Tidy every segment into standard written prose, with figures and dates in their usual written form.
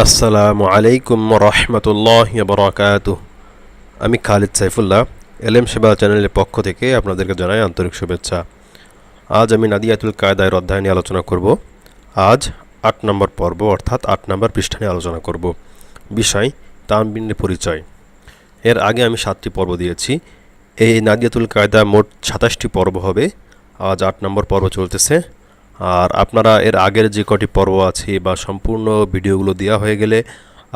আসসালামু আলাইকুম রহমতুল্লাহি ওয়া বারাকাতুহু। আমি খালিদ সাইফুল্লাহ, এলএম সেবা চ্যানেলের পক্ষ থেকে আপনাদেরকে জানাই আন্তরিক শুভেচ্ছা। আজ আমি নাদিয়াতুল কায়দার অধ্যায় নিয়ে আলোচনা করব। আজ ৮ নম্বর পর্ব অর্থাৎ ৮ নম্বর পৃষ্ঠা নিয়ে আলোচনা করব। বিষয় তানবিনের পরিচয়। এর আগে আমি ৭টি পর্ব দিয়েছি। এই নাদিয়াতুল কায়দা মোট ২৭টি পর্ব হবে। আজ ৮ নম্বর পর্ব চলতেছে। আর আপনারা এর আগের যে কটি পর্ব আছে বা সম্পূর্ণ ভিডিওগুলো দেওয়া হয়ে গেলে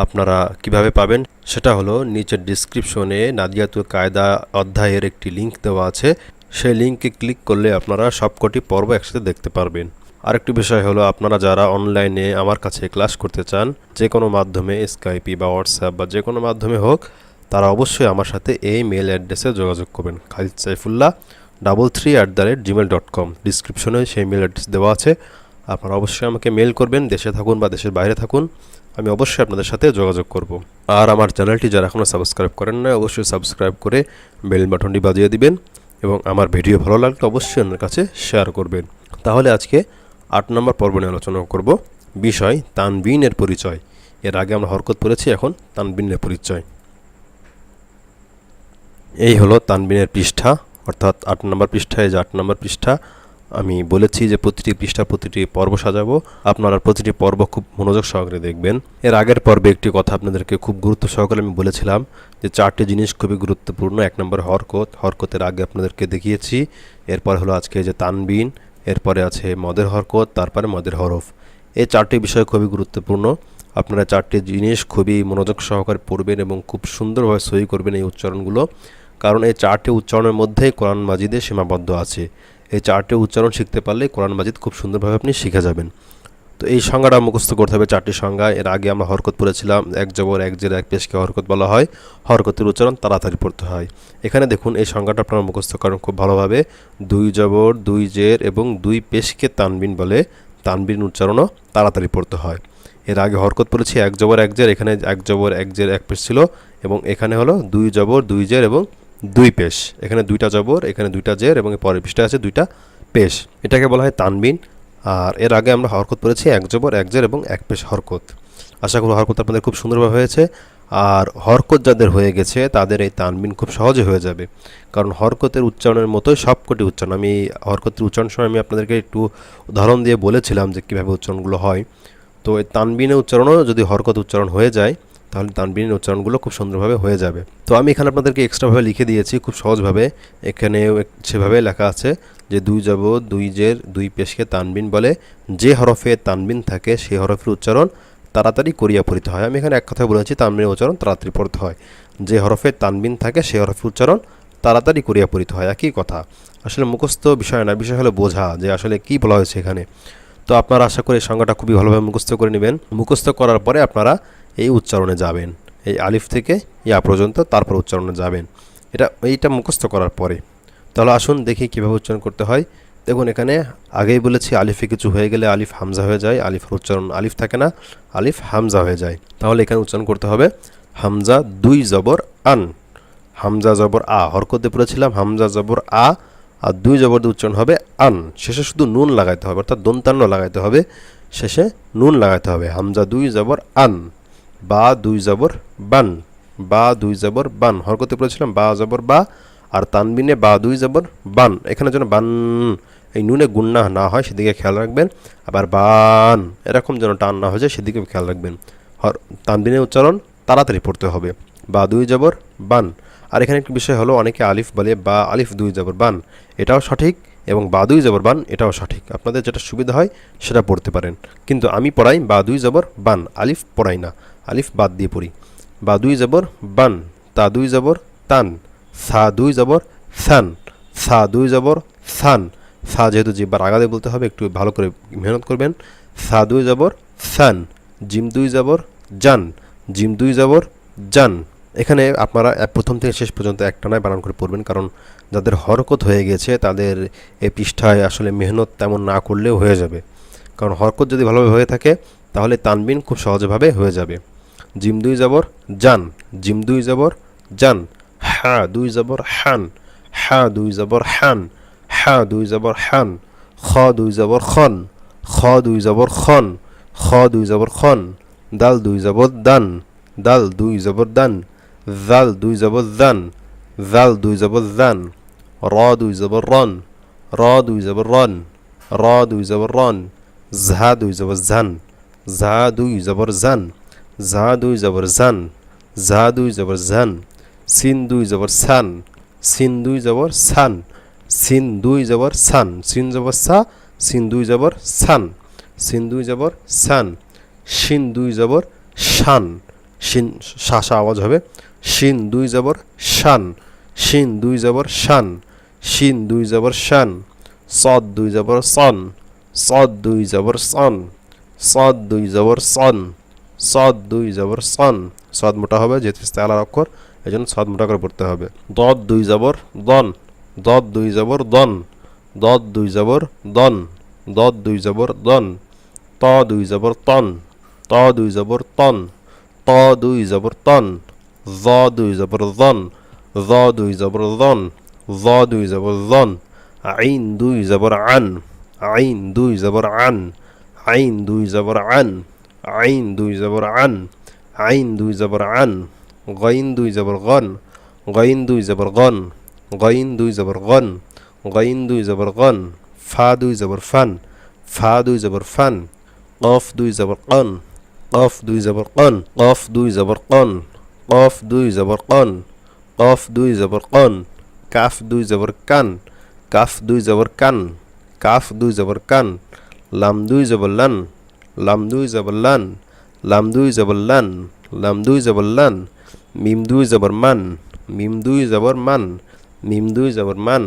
আপনারা কিভাবে পাবেন সেটা হলো নিচের ডিসক্রিপশনে নাদিয়াতুল কায়দা অধ্যায়ের একটি লিংক দেওয়া আছে। সেই লিংকে ক্লিক করলে আপনারা সবকটি পর্ব একসাথে দেখতে পারবেন। আরেকটি বিষয় হলো, আপনারা যারা অনলাইনে আমার কাছে ক্লাস করতে চান, যে কোনো মাধ্যমে স্কাইপি বা হোয়াটসঅ্যাপ বা যে কোনো মাধ্যমে হোক, তারা অবশ্যই আমার সাথে এই মেল অ্যাড্রেসে যোগাযোগ করবেন, খালিদ সাইফুল্লাহ 33@gmail.com। ডিসক্রিপশনে সেই মেল অ্যাড্রেস দেওয়া আছে। আপনারা অবশ্যই আমাকে মেল করবেন, দেশে থাকুন বা দেশের বাইরে থাকুন, আমি অবশ্যই আপনাদের সাথে যোগাযোগ করব। আর আমার চ্যানেলটি যারা এখনও সাবস্ক্রাইব করেন না, অবশ্যই সাবস্ক্রাইব করে বেল বাটনটি বাজিয়ে দিবেন এবং আমার ভিডিও ভালো লাগলে অবশ্যই অন্যের কাছে শেয়ার করবেন। তাহলে আজকে ৮ নম্বর পর্ব নিয়ে আলোচনা করব। বিষয় তানবিনের পরিচয়। এর আগে আমরা হরকত পড়েছি, এখন তানবিনের পরিচয়। এই হলো তানবিনের পৃষ্ঠা, অর্থাৎ ৮ নম্বর পৃষ্ঠায় যে ৮ নম্বর পৃষ্ঠা। আমি বলেছি যে প্রতিটি পৃষ্ঠা প্রতিটি পর্ব সাজাবো, আপনারা প্রতিটি পর্ব খুব মনোযোগ সহকারে দেখবেন। এর আগের পর্বে একটি কথা আপনাদেরকে খুব গুরুত্ব সহকারে আমি বলেছিলাম যে 4টি জিনিস খুবই গুরুত্বপূর্ণ। ১ নম্বর হরকত, হরকতের আগে আপনাদেরকে দেখিয়েছি। এরপর হলো আজকে যে তানবিন, এরপরে আছে মদের হরকত, তারপরে মদের হরফ। এই 4টি বিষয় খুবই গুরুত্বপূর্ণ। আপনারা 4টি জিনিস খুবই মনোযোগ সহকারে পড়বেন এবং খুব সুন্দরভাবে সহি করবেন এই উচ্চারণগুলো, কারণ এই 4টি উচ্চারণের মধ্যেই কোরআন মাজিদে সীমাবদ্ধ আছে। এই 4টি উচ্চারণ শিখতে পারলে কোরআন মাজিদ খুব সুন্দরভাবে আপনি শিখে যাবেন। তো এই সংজ্ঞাটা মুখস্থ করতে হবে, 4টি সংজ্ঞা। এর আগে আমরা হরকত পড়েছিলাম, এক জবর এক জের এক পেশকে হরকত বলা হয়। হরকতের উচ্চারণ তাড়াতাড়ি পড়তে হয়। এখানে দেখুন এই সংজ্ঞাটা আপনারা মুখস্থ করেন খুব ভালোভাবে। 2 জবর 2 জের এবং 2 পেশকে তানবিন বলে। তানবিন উচ্চারণও তাড়াতাড়ি পড়তে হয়। এর আগে হরকত পড়েছি এক জবর এক জের, এখানে এক জবর এক জের এক পেশ ছিল এবং এখানে হলো 2 জবর 2 জের এবং 2 পেশ। এখানে 2টা জবর, এখানে 2টা জের এবং পরের পৃষ্ঠায় আছে 2টা পেশ। এটাকে বলা হয় তানবিন। আর এর আগে আমরা হরকত পড়েছি এক জবর এক জের এবং এক পেশ হরকত। আশা করি হরকত আপনাদের খুব সুন্দরভাবে হয়েছে। আর হরকত যাদের হয়ে গেছে তাদের এই তানবিন খুব সহজে হয়ে যাবে, কারণ হরকতের উচ্চারণের মতোই সবকটি উচ্চারণ। আমি হরকতের উচ্চারণ সময় আমি আপনাদেরকে একটু উদাহরণ দিয়ে বলেছিলাম যে কীভাবে উচ্চারণগুলো হয়। তো এই তানবিনের উচ্চারণও যদি হরকত উচ্চারণ হয়ে যায় তাহলে তানবিনের উচ্চারণগুলো খুব সুন্দরভাবে হয়ে যাবে। তো আমি এখানে আপনাদেরকে এক্সট্রাভাবে লিখে দিয়েছি খুব সহজভাবে। এখানে সেভাবে লেখা আছে যে 2 জবর 2 জের 2 পেশকে তানবিন বলে। যে হরফে তানবিন থাকে সেই হরফের উচ্চারণ তাড়াতাড়ি করিয়া পড়িতে হয়। আমি এখানে এক কথা বলেছি, তানবিনের উচ্চারণ তাড়াতাড়ি পড়তে হয়। যে হরফে তানবিন থাকে সেই হরফের উচ্চারণ তাড়াতাড়ি করিয়া পড়িতে হয়, একই কথা। আসলে মুখস্থ বিষয় না, বিষয় হলো বোঝা যে আসলে কী বলা হয়েছে এখানে। তো আপনারা আশা করি এই সংজ্ঞাটা খুবই ভালোভাবে মুখস্থ করে নেবেন। মুখস্থ করার পরে আপনারা এই উচ্চারণে যাবেন, এই আলিফ থেকে ইয়া পর্যন্ত, তারপর উচ্চারণে যাবেন। এইটা মুখস্থ করার পরে। তাহলে আসুন দেখি কীভাবে উচ্চারণ করতে হয়। দেখুন এখানে আগেই বলেছি আলিফে কিছু হয়ে গেলে আলিফ হামজা হয়ে যায়। আলিফের উচ্চারণ আলিফ থাকে না, আলিফ হামজা হয়ে যায়। তাহলে এখানে উচ্চারণ করতে হবে হামজা 2 জবর আন। হামজা জবর আ, হরকতে পড়েছিলাম হামজা জবর আ, আর 2 জবর দিয়ে উচ্চারণ হবে আন। শেষে শুধু নুন লাগাইতে হবে, অর্থাৎ দন্তান্ন লাগাইতে হবে, শেষে নুন লাগাইতে হবে। হামজা 2 জবর আন, বা 2 জবর বান, বা 2 জবর বান। হরকতে পড়েছিলাম বা জবর বা, আর তানবিনে বা 2 জবর বান। এখানে যেন বান এই নুনে গুন্না না হয় সেদিকে খেয়াল রাখবেন। আবার বান এরকম যেন টান না হয়ে যায় সেদিকে খেয়াল রাখবেন। তানবিনের উচ্চারণ তাড়াতাড়ি পড়তে হবে। বা 2 জবর বান। আর এখানে একটি বিষয় হলো, অনেকে আলিফ বলে বা আলিফ 2 জবর বান, এটাও সঠিক, এবং বা 2 জবর বান এটাও সঠিক। আপনাদের যেটা সুবিধা হয় সেটা পড়তে পারেন, কিন্তু আমি পড়াই বা 2 জবর বান, আলিফ পড়াই না, আলিফ বাদ দিয়ে পড়ি। বা 2 জবর বান, তা 2 জবর তান, সা 2 জবর সান, সা 2 জবর সান। সা যেহেতু জিব্বার আগাতে বলতে হবে, একটু ভালো করে মেহনত করবেন। সা 2 জবর সান, জিম 2 জবর জান, জিম 2 জবর জান। এখানে আপনারা প্রথম থেকে শেষ পর্যন্ত একটানায় বানান করে পড়বেন, কারণ যাদের হরকত হয়ে গেছে তাদের এই পৃষ্ঠায় আসলে মেহনত তেমন না করলেও হয়ে যাবে, কারণ হরকত যদি ভালোভাবে হয়ে থাকে তাহলে তানবিন খুব সহজভাবে হয়ে যাবে। জিম 2 জবর জান, জিম 2 জবর জান। হা 2 জবর হান, হা 2 জবর হান, হা 2 জবর হান। খ 2 জবর খন, খ 2 জবর খন, খ 2 জবর খন। দাল দুই জবর দান, দাল দুই জবর দান, জাল দুই জবর জান, জাল দুই জবর জান, র দুই জবর রন, র দুই জবর রন, র দুই জবর রন, ঝা দুই জবর ঝান, ঝা দুই জবর জান, ঝা দুই জবর জান, ঝা দুই জবর ঝান, সিন দুই জবর সান, সিন দুই জবর সান, সিন দুই জবর সান, সিন জবর সা, সিন দুই জবর সান, সিন দুই জবর সান, শিন দুই জবর শান, শিন শাসা আওয়াজ হবে, শিন দুই জবর শান, শিন দুই জবর শান, শিন দুই জবর শান, সদ দুই জবর সন, সদ দুই জবর সন, সদ দুই জবর সন, সদ দুই জবর সন, সদ মোটা হবে যেহেতু ইস্তেআলার অক্ষর এই জন্য সদ মোটা করে পড়তে হবে। দদ দুই জবর দন, দদ দুই জবর দন, দদ দুই জবর দন, দদ দুই জবর দন, ত দুই জবর তন, ত দুই জবর তন, ত দুই জবর তন, জ দুই জবর জন, জ দুই জবর জন, জ দুই জবর জন, আইন দুই জবর আন, আইন দুই জবর আন, আইন দুই জবর আন, আইন দুই জবর আন, আইন দুই জবর আন, গইন দুই জবর গন, গইন দুই জবর গন, গইন দুই জবর গন, গইন দুই জবর গন, ফা দুই জবর ফান, ফা দুই জবর ফান, কফ দুই জবর কন, কফ দুই জবর কন, কফ দুই জবর কন, কফ দুই জবর কন, কফ দুই জবর কন, কাফ দুই জবর কান, কাফ দুই জবর কান, কাফ দুই জবর কান, লাম দুই জবর লান, লাম দুই জবর লান, লাম দুই জবর লান, লাম দুই জবর লান, মিম দুই জবর মান, মিম দুই জবর মান, মিম দুই জবর মান,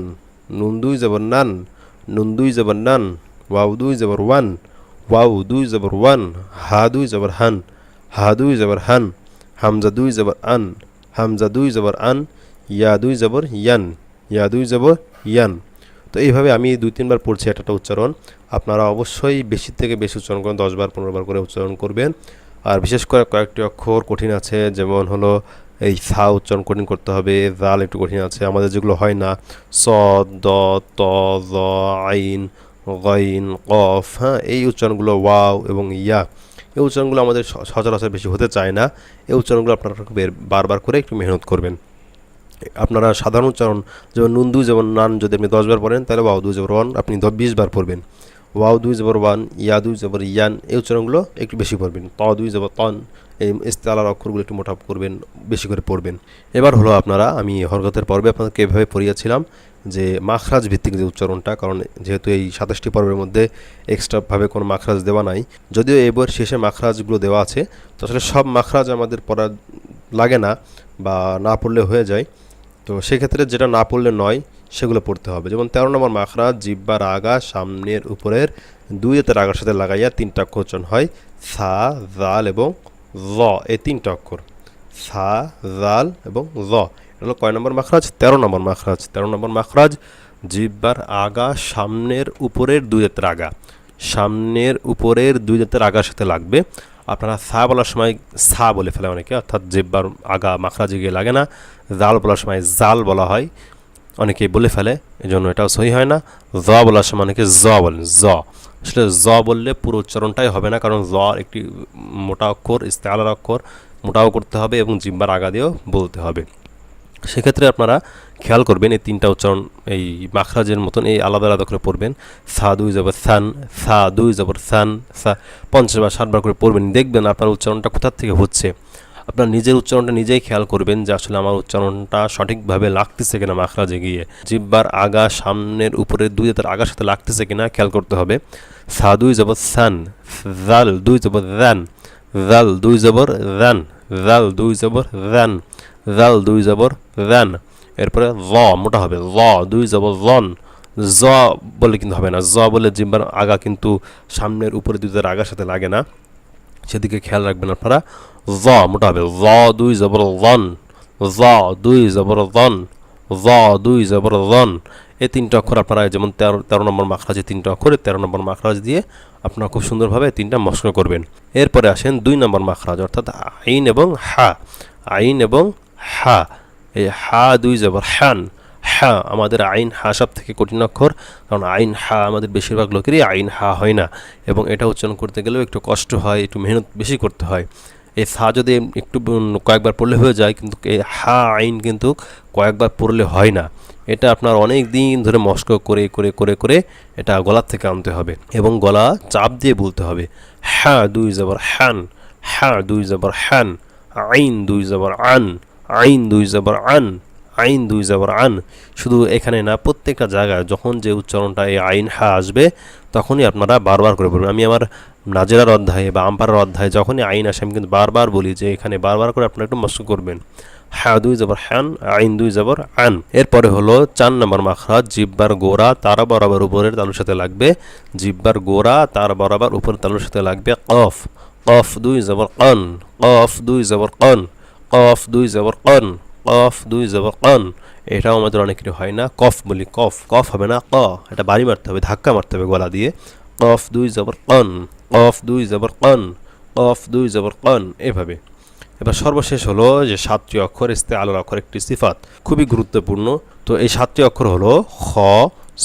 নুন দুই জবর নান, নুন দুই জবর নান, ওয়াও দুই জবর ওয়ান, ওয়াও দুই জবর ওয়ান, হা দুই জবর হান, হা দুই জবর হান, হামজা দুই জবর আন, হামজা দুই জবর আন, ইয়া দুই জবর ইয়ান, ইয়া দুই জবর ইয়ান। তো এইভাবে আমি 2-3 বার পড়ছি একটা উচ্চারণ। আপনারা অবশ্যই বেশি থেকে বেশি উচ্চারণ করেন, 10 বার 15 বার করে উচ্চারণ করবেন। আর বিশেষ করে কয়েকটি অক্ষর কঠিন আছে, যেমন হলো এই সা উচ্চারণ কঠিন করতে হবে, জাল একটু কঠিন আছে আমাদের যেগুলো হয় না, সদ দ ত জ আইন গইন কফ, হ্যাঁ এই উচ্চারণগুলো, ওয়াও এবং ইয়া, এই উচ্চারণগুলো আমাদের সচরাচর বেশি হতে চায় না। এই উচ্চারণগুলো আপনারা বারবার করে একটু মেহনত করবেন। আপনারা সাধারণ উচ্চারণ যেমন নুন দুই যেমন নান যদি আপনি 10 বার পড়েন তাহলে ওয়াও দুই জবর ওয়ান আপনি 20 বার পড়বেন। ওয়াও দুই জবর ওয়ান, ইয়া দুই জবর ইয়ান, এই উচ্চারণগুলো একটু বেশি পড়বেন। ত দুই জবর তন, এই ইস্তেআলার অক্ষরগুলো একটু মোটা করবেন, বেশি করে পড়বেন। এবার হলো আপনারা, আমি হরকতের পর্বে আপনাদেরকে এভাবে পড়িয়েছিলাম যে মাখরাজ ভিত্তিক যে উচ্চারণটা, কারণ যেহেতু এই 27টি পর্বের মধ্যে এক্সট্রাভাবে কোনো মাখরাজ দেওয়া নাই, যদিও এবার শেষে মাখরাজগুলো দেওয়া আছে, তো আসলে সব মাখরাজ আমাদের পড়া লাগে না বা না পড়লে হয়ে যায়। তো সেক্ষেত্রে যেটা না পড়লে নয় সেগুলো পড়তে হবে। যেমন 13 নম্বর মাখরাজ, জিহ্বার আগা সামনের উপরের দুই হাতের আগার সাথে লাগাইয়া 3টা অক্ষর উচ্চারণ হয়, সা জাল এবং জ, এই 3টা অক্ষর, সা জাল এবং জ। এটা হলো কয় নম্বর মাখরাজ? 13 নম্বর মাখরাজ। 13 নম্বর মাখরাজ, জিহ্বার আগা সামনের উপরের দুই হাতের আগা, সামনের উপরের দুই হাতের আগার সাথে লাগবে। আপনারা সা বলার সময় সা বলে ফেলে অনেকে, অর্থাৎ জিহ্বার আগা মাখরাজে গিয়ে লাগে না। জাল বলার সময় জাল বলা হয়, অনেকেই বলে ফেলে, এই জন্য এটাও সহি হয় না। জ বলার সময় অনেকে জ বলেন, জ। আসলে জ বললে পুরো উচ্চারণটাই হবে না, কারণ জ একটি মোটা অক্ষর, ইস্তেআলার অক্ষর, মোটাও করতে হবে এবং জিহ্বার আগা দিয়েও বলতে হবে। সেক্ষেত্রে আপনারা খেয়াল করবেন এই 3টা উচ্চারণ এই মাখরাজের মতন এই আলাদা আলাদা করে পড়বেন। সা দুই জবর সান, সা দুই জবর সান, সা 50 বা 60 বার করে পড়বেন। দেখবেন আপনার উচ্চারণটা কোথা থেকে হচ্ছে। আপনার নিজের উচ্চারণটা নিজেই খেয়াল করবেন যে আসলে আমার উচ্চারণটা সঠিকভাবে লাগতেছে কিনা, মাখরাজে গিয়ে জিহ্বার আগা সামনের উপরের দুই হাতের আগার সাথে লাগতেছে কিনা খেয়াল করতে হবে। সা দুই জবর সান, জাল দুই জবর জান, জাল দুই জবর জান, জাল দুই জবর জান, জাল দুই জবর জান। এরপরে জ মোটা হবে, জ দুই জবর জন, জ বলে কিন্তু হবে না, জ বলে জিহ্বার আগা কিন্তু সামনের উপরে দুই হাতের আগার সাথে লাগে না, সেদিকে খেয়াল রাখবেন আপনারা। জ মোটা হবে, জ দুই জবর জন, জ দুই জবর জন, জ দুই জবর জন। এই 3টা অক্ষর আপনারা যেমন 13 নম্বর মাখরাজে 3টা অক্ষর, 13 নম্বর মাখরাজ দিয়ে আপনারা খুব সুন্দরভাবে 3টা মস্ক করবেন। এরপরে আসেন 2 নম্বর মাখরাজ, অর্থাৎ আইন এবং হা, আইন এবং হা। এই হা দুই জবর হান, হা, আমাদের আইন হা সব থেকে কঠিন অক্ষর, কারণ আইন হা আমাদের বেশিরভাগ লোকেরই আইন হা হয় না, এবং এটা উচ্চারণ করতে গেলেও একটু কষ্ট হয়, একটু মেহনত বেশি করতে হয়। এই সা যদি একটু কয়েকবার পড়লে হয়ে যায়, কিন্তু এই হা আইন কিন্তু কয়েকবার পড়লে হয় না। এটা আপনার অনেক দিন ধরে মস্ক করে করে করে করে এটা গলার থেকে আনতে হবে এবং গলা চাপ দিয়ে বলতে হবে। হ্যাঁ দুই জবর হ্যান, হ্যাঁ দুই জবর হ্যান, আইন দুই জবর আন, আইন দুই জবর আন, আইন দুই জবর আন। শুধু এখানে না, প্রত্যেকটা জায়গায় যখন যে উচ্চারণটা এই আইন হা আসবে তখনই আপনারা বারবার করে বলবেন। আমি আমার নাজেরার অধ্যায়ে বা আম্পারের অধ্যায়ে যখনই আইন আসে আমি কিন্তু বারবার বলি যে এখানে বারবার করে আপনারা একটু মস্ক করবেন। হ্যাঁ দুই জবর হ্যান, আইন দুই জবর আন। এরপরে হলো 4 নম্বর মাখরাজ, জিব্বার গোড়া তার বরাবর উপরের তালুর সাথে লাগবে। জিব্বার গোড়া তার বরাবর উপরের তালুর সাথে লাগবে কফ। কফ দুই জবর কন, কফ দুই জবর কন, কফ দুই জবর কন, কফ দুই জবর কন। এটাও আমাদের অনেকেরই হয় না, কফ বলি কফ, কফ হবে না ক, এটা বাড়ি মারতে হবে, ধাক্কা মারতে হবে গলা দিয়ে। কফ দুই জবর কন, কফ দুই জবর কন, কফ দুই জবর কন, এভাবে। এবার সর্বশেষ হলো যে 7টি অক্ষর, ইস্তেআলার অক্ষর একটি সিফাত, খুবই গুরুত্বপূর্ণ। তো এই 7টি অক্ষর হলো খ,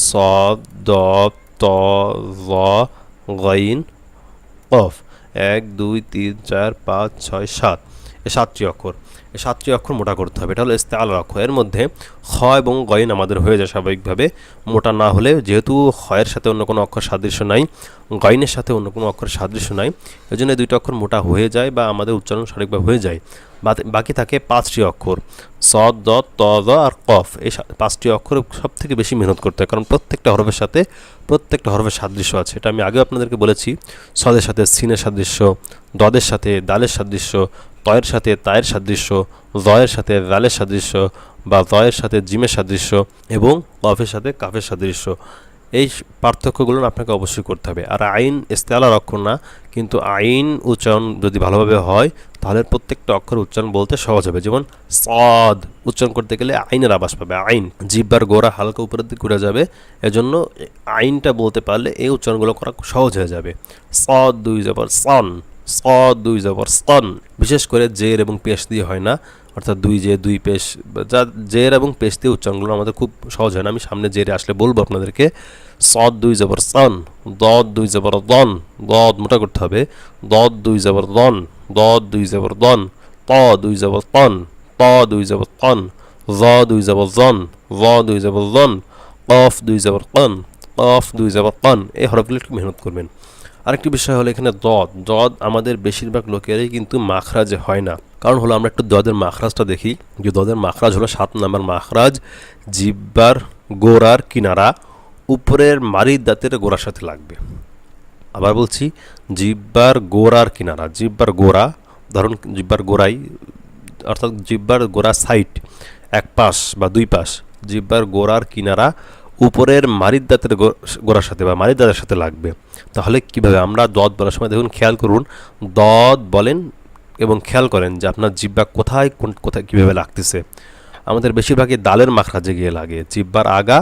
সদ, দদ, ত, জ, গাইন, কফ। 1 2 3 4 5 6 7, এই 7টি অক্ষর। এই 7টি অক্ষর মোটা করতে হবে, এটা হলো ইস্তেআলার অক্ষর। এর মধ্যে খ এবং গইন আমাদের হয়ে যায় স্বাভাবিকভাবে, মোটা না হলে, যেহেতু খয়ের সাথে অন্য কোনো অক্ষর সাদৃশ্য নাই, গইনের সাথে অন্য কোনো অক্ষর সাদৃশ্য নাই, এই জন্য এই দুইটা অক্ষর মোটা হয়ে যায় বা আমাদের উচ্চারণ সঠিকভাবে হয়ে যায়। বাকি থাকে 5টি অক্ষর, সদ, দ, ত, জ আর কফ। এই 5টি অক্ষর সব থেকে বেশি মেহনত করতে হয়, কারণ প্রত্যেকটা হরফের সাথে প্রত্যেকটা হরফের সাদৃশ্য আছে। এটা আমি আগেও আপনাদেরকে বলেছি, সদের সাথে সিনের সাদৃশ্য, দদের সাথে দালের সাদৃশ্য, তয়ের সাথে তায়ের সাদৃশ্য, জয়ের সাথে জালের সাদৃশ্য বা জয়ের সাথে জিমের সাদৃশ্য এবং কফের সাথে কাফের সাদৃশ্য। এই পার্থক্যগুলো আপনাকে অবশ্যই করতে হবে। আর আইন ইস্তেআলার অক্ষর না, কিন্তু আইন উচ্চারণ যদি ভালোভাবে হয় তাহলে প্রত্যেকটা অক্ষর উচ্চারণ বলতে সহজ হবে। যেমন সদ উচ্চারণ করতে গেলে আইনের আভাস পাবে, আইন। জিহ্বার গোড়া হালকা উপরের দিকে ঘুরে যাবে, এজন্য আইনটা বলতে পারলে এই উচ্চারণগুলো করা সহজ হয়ে যাবে। সদ দুই জবর সন, সদ দুই জবর সন। বিশেষ করে জের এবং পেশ দিয়ে হয় না, অর্থাৎ দুই জে দুই পেশ, যা জের এবং পেশ দিয়ে উচ্চারণগুলো আমাদের খুব সহজ হয় না। আমি সামনে জেরে আসলে বলবো আপনাদেরকে। সদ দুই জবর সন, দদ দুই জবর দন, দদ মোটা করতে হবে, দদ দুই জবর দন, দদ দুই জবর দন, ত দুই জবর তন, ত দুই জবর তন, জ দুই জবর জন, জ দুই জবর জন, কফ দুই জবর কন, কফ দুই জবর কন। এই হরফগুলো একটু মেহনত করবেন। আরেকটি বিষয় হলো এখানে দদ, দদ আমাদের বেশিরভাগ লোকেরই কিন্তু মাখরাজে হয় না। কারণ হলো আমরা একটু দদের মাখরাজটা দেখি, যে দদের মাখরাজ হলো 7 নম্বর মাখরাজ, জিব্বার গোড়ার কিনারা উপরের মারির দাঁতের গোড়ার সাথে লাগবে। আবার বলছি, জিব্বার গোড়ার কিনারা, জিব্বার গোড়া, ধরুন জিব্বার গোড়াই, অর্থাৎ জিব্বার গোড়া সাইড, এক পাশ বা দুই পাশ, জিব্বার গোড়ার কিনারা উপরের মারির দাঁতের গোড়ার সাথে বা মারির দাঁতের সাথে লাগবে। তাহলে কিভাবে আমরা দদ বলার সময় দেখুন, খেয়াল করুন, দদ বলেন এবং খেয়াল করেন যে আপনার জিব্বা কোথায় কোথায় কীভাবে লাগতেছে। আমাদের বেশিরভাগই দালের মাখরাজে গিয়ে লাগে, জিব্বার আগা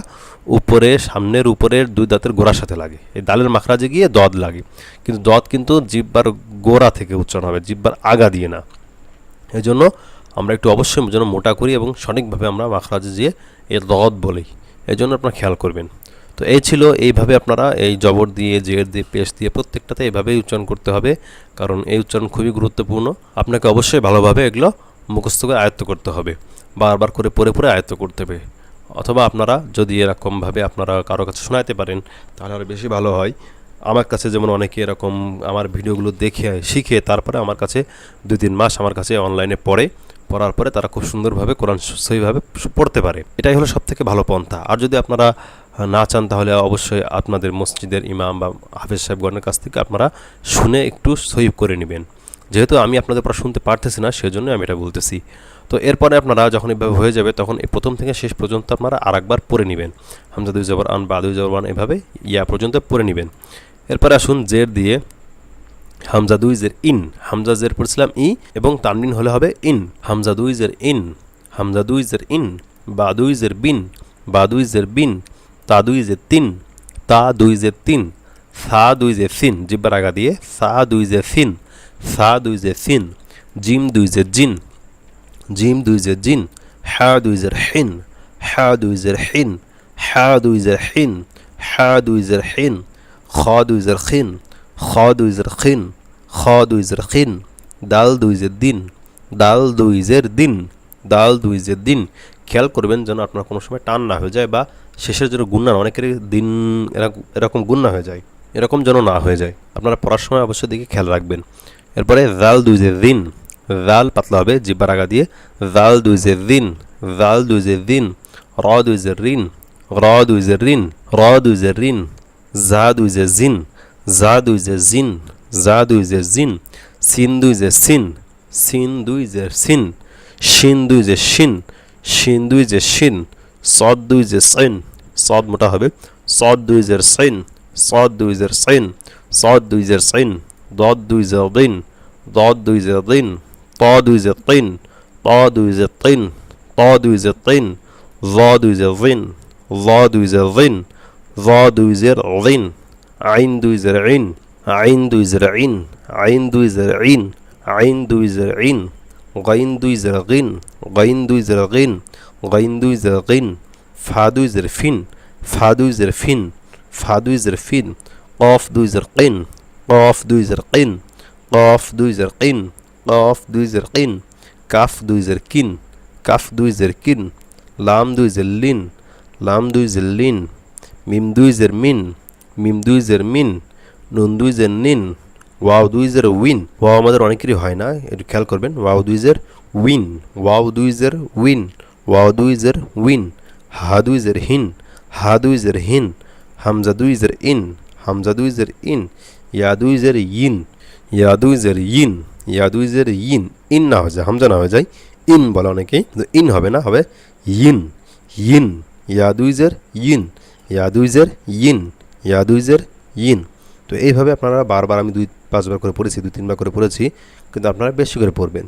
উপরে, সামনের উপরের দুই দাঁতের গোড়ার সাথে লাগে, এই দালের মাখরাজে গিয়ে দদ লাগে। কিন্তু দদ কিন্তু জিব্বার গোড়া থেকে উচ্চারণ হবে, জিব্বার আগা দিয়ে না। এই জন্য আমরা একটু অবশ্যই যেন মোটা করি এবং সঠিকভাবে আমরা মাখরাজে গিয়ে এই দদ বলি, এই জন্য আপনারা খেয়াল করবেন। তো এই ছিল, এইভাবে আপনারা এই জবর দিয়ে, জের দিয়ে, পেশ দিয়ে প্রত্যেকটাতে এইভাবেই উচ্চারণ করতে হবে, কারণ এই উচ্চারণ খুবই গুরুত্বপূর্ণ। আপনাকে অবশ্যই ভালোভাবে এগুলো মুখস্থ করে আয়ত্ত করতে হবে, বারবার করে পড়ে পড়ে আয়ত্ত করতে হবে। অথবা আপনারা যদি এরকমভাবে আপনারা কারো কাছে শোনাতে পারেন তাহলে আরও বেশি ভালো হয়। আমার কাছে যেমন অনেকে এরকম আমার ভিডিওগুলো দেখে শিখে তারপরে আমার কাছে 2-3 মাস আমার কাছে অনলাইনে পড়ার পরে তারা খুব সুন্দরভাবে কোরআন সহিভাবে পড়তে পারে। এটাই হলো সবথেকে ভালো পন্থা। আর যদি আপনারা না চান তাহলে অবশ্যই আপনাদের মসজিদের ইমাম বা হাফেজ সাহেবগণের কাছ থেকে আপনারা শুনে একটু সহিব করে নেবেন। যেহেতু আমি আপনাদের পড়া শুনতে পারতেছি না, সেজন্য আমি এটা বলতেছি। তো এরপরে আপনারা যখন এভাবে হয়ে যাবে তখন এই প্রথম থেকে শেষ পর্যন্ত আপনারা আরেকবার পড়ে নেবেন, হামজা দুই জবর আন বা দুই জবর আন, এভাবে ইয়া পর্যন্ত পড়ে নেবেন। এরপরে আসুন জের দিয়ে, হামজা দুই জের ইন, হামজা জের পড়ছিলাম ই এবং তানবিন হলে হবে ইন, হামজা দুই জের ইন, হামজা দুই জের ইন, বা দুই জের বিন, বা দুই জের বিন, তা দুই জের তিন, তা দুই জের তিন, সা দুই জের সিন, জিব্বার আগা দিয়ে, সা দুই জের সিন, সা দুই জের সিন, জিম দুই জের জিন, জিম দুই জের জিন, হা দুই জের হিন, হা দুই জের হিন, হা দুই জের হিন, হা দুই জের হিন, খ দুই জের খিন, খ দুই জের খিন, খ দুই জের খিন, দাল দুই জের দিন, দাল দুই জের দিন, দাল দুই জের দিন। খেয়াল করবেন যেন আপনার কোনো সময় টান না হয়ে যায় বা শেষের জন্য গুণনা, অনেকের দিন এরকম গুণনা হয়ে যায়, এরকম যেন না হয়ে যায়। আপনারা পড়ার সময় অবশ্যই দিকে খেয়াল রাখবেন। এরপরে জাল দুই জের দিন, জাল পাতলা হবে জিব্বার আগা দিয়ে, জাল দুই জের দিন, জাল দুই জের দিন, র দুই জের রিন, র দুই জের রিন, র দুই জের রিন, জা দুই জের জিন, জা দুই জের জিন, জা দুই জের জিন, সিন দুই জের সিন, সিন দুই জের সিন, শিন দুই জের শিন, শিন দুই জের শিন, সদ দুই জের সাইন, সদ মোটা হবে, সদ দুই জের সাইন, সদ দুই জের সাইন, সদ দুই জের সাইন, দদ দুই জের দিন, দদ দুই জের দিন, ত দুই জের তিন, ত দুই জের তিন, ত দুই জের তিন, জ দুই জের জিন, জ দুই জের জিন, জ দুই জের জিন, আইন দুই জের ইন, আইন দুই জের ইন, আইন দুই জের ইন, আইন দুই জের ইন, গাইন দুই জের গিন, গাইন দুই জের গিন, গাইন দুই জের গিন, ফা দুই জের ফিন, ফা দুই জের ফিন, ফা দুই জের ফিন, কফ দুই জের কিন, কফ দুই জের কিন, কফ দুই জের কিন, কফ দুই জের কিন, কাফ দুই জের কিন, কাফ দুই জের কিন, লাম দুই জের লিন, লাম দুই জের লিন, মিম দুই জের মিন, মিম দুই জের মিন, নুন দুই জের নিন, ওয়াও দুই জের উইন, ওয়াও আমাদের অনেকেরই হয় না, একটু খেয়াল করবেন, ওয়াও দুই জের উইন, ওয়াও দুই জের উইন, ওয়াও দুই জের উইন, হা দুই জের হিন, হা দুই জের হিন, হামজা দুই জের ইন, হামজা দুই জের ইন, ইয়া দুই জের ইন, ইয়া দুই জের ইন, ইয়া দুই জের ইন, ইন না হয়ে যায়, হামজা না হয়ে যায়, ইন বলে অনেকেই, ইন হবে না, হবে ইন, ইন, ইয়া দুই জের ইন, ইয়া দুই জের ইন, ইয়া দুই জের ইন। তো এইভাবে আপনারা বারবার, আমি 2-5 বার করে পড়েছি, 2-3 বার করে পড়েছি, কিন্তু আপনারা বেশি করে পড়বেন।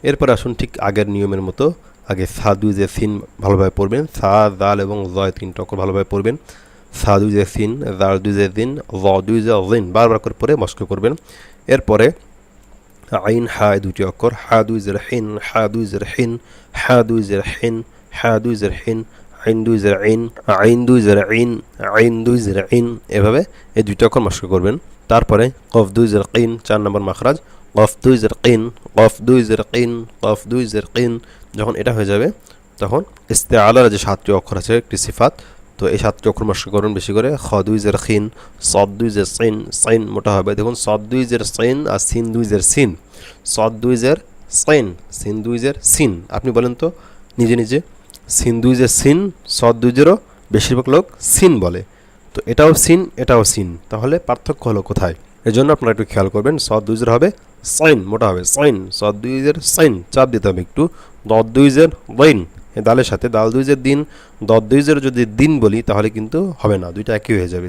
এরপর আসুন ঠিক আগের নিয়মের মতো, আগে সা দুই জের সিন ভালোভাবে পড়বেন, সা জাল এবং জয় 3টা অক্ষর ভালোভাবে পড়বেন, সা দুই জের সিন, জাল দুই জের দিন, জ দুই জের জিন, বারবার করে পড়ে মস্ক করবেন। এরপরে আইন হা 2টি অক্ষর, হা দুই জের হিন, হা দুই জের হিন, হা দুই জের হিন, হা দুই জের হিন, আইন দুই জের আইন, আইন দুই জের আইন, আইন দুই জের আইন, এভাবে এই 2টি অক্ষর মস্ক করবেন। তারপরে কফ দুই জের কিন, 4 নম্বর মাখরাজ, কফ দুই জের কিন, কফ দুই জের কিন, কফ দুই জের কিন। যখন এটা হয়ে যাবে তখন ইস্তেআলার যে 7টি অক্ষর আছে, একটি সিফাত, তো এই 7টি অক্ষর মস্ক করুন বেশি করে। খ দুই জের খিন, সদ দুই জের সিন, সাইন মোটা হবে, দেখুন সদ দুই জের সিন আর সিন দুই জের সিন, সদ দুই জের সাইন, সিন দুই জের সিন। আপনি বলেন তো নিজে নিজে, সিন দুই জের সিন, সদ দুই জেরও বেশিরভাগ লোক সিন বলে, তো এটাও সিন এটাও সিন, তাহলে পার্থক্য হলো কোথায়? এজন্য আপনারা একটু খেয়াল করবেন, সদ দুই জের হবে সাইন, মোটা হবে সাইন, সদ দুই জের সাইন, চাপ দিতে হবে একটু। দদ দুই জের দইন, এই দালের সাথে দাল দুই জের দিন, দদ দুই জের যদি দিন বলি তাহলে কিন্তু হবে না, দুইটা একই হয়ে যাবে।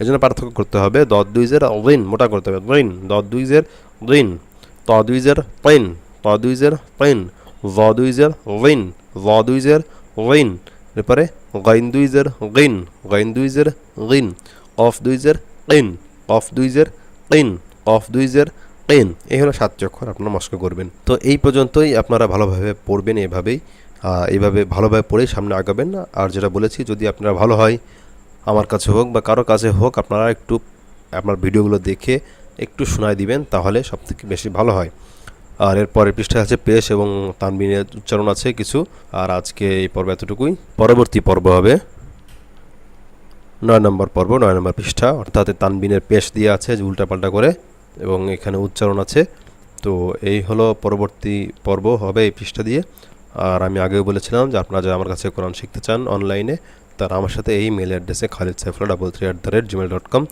এজন্য পার্থক্য করতে হবে, দদ দুই জের দিন মোটা করতে হবে, দইন, দদ দুই জের দিন, ত দুই জের তৈন, ত দুই জের তৈন, জ দুই জের দিন, জ দুই জের দিন। এরপরে গাইন দুই জের গিন, গাইন দুই জের গিন, কফ দুই জের কিন, কফ দুই জের কিন, কফ দুই জের কিন। এই হলো 7টি অক্ষর, আপনারা মস্ক করবেন। তো এই পর্যন্তই আপনারা ভালোভাবে পড়বেন, এইভাবে ভালোভাবে পড়েই সামনে আগাবেন। আর যেটা বলেছি, যদি আপনারা ভালো হয়, আমার কাছে হোক বা কারো কাছে হোক, আপনারা একটু আপনার ভিডিওগুলো দেখে একটু শোনায় দিবেন, তাহলে সবথেকে বেশি ভালো হয়। আর এর পরের পৃষ্ঠায় আছে পেশ এবং তানবিনের উচ্চারণ আছে কিছু। আর আজকে এই পর্ব এতটুকুই। পরবর্তী পর্ব হবে 9 নম্বর পর্ব, 9 নম্বর পৃষ্ঠা, অর্থাৎ তানবিনের পেশ দিয়ে আছে যে উল্টাপাল্টা করে, এবং এখানে উচ্চারণ আছে। তো এই হলো পরবর্তী পর্ব হবে এই পৃষ্ঠা দিয়ে। আর আমি আগেও বলেছিলাম যে আপনারা যারা আমার কাছে কোরআন শিখতে চান অনলাইনে, তারা আমার সাথে এই মেল অ্যাড্রেসে khalidsaifullah33@gmail.com,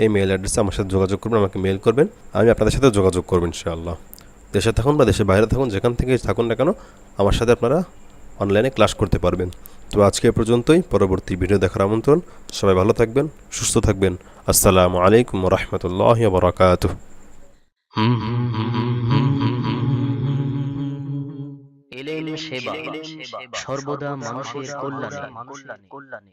এই মেল অ্যাড্রেসে আমার সাথে যোগাযোগ করবেন, আমাকে মেল করবেন, আমি আপনাদের সাথে যোগাযোগ করব ইনশাআল্লাহ। দেশে থাকুন বা দেশের বাইরে থাকুন, যেখান থেকে থাকুন না কেন, আমার সাথে আপনারা অনলাইনে ক্লাস করতে পারবেন। তো আজকে এ পর্যন্তই, পরবর্তী ভিডিও দেখার আমন্ত্রণ। সবাই ভালো থাকবেন, সুস্থ থাকবেন। আসসালামু আলাইকুম ওয়া রাহমাতুল্লাহি ওয়া বারাকাতুহু। এলেম সেবা সর্বদা মানুষের কল্যাণে।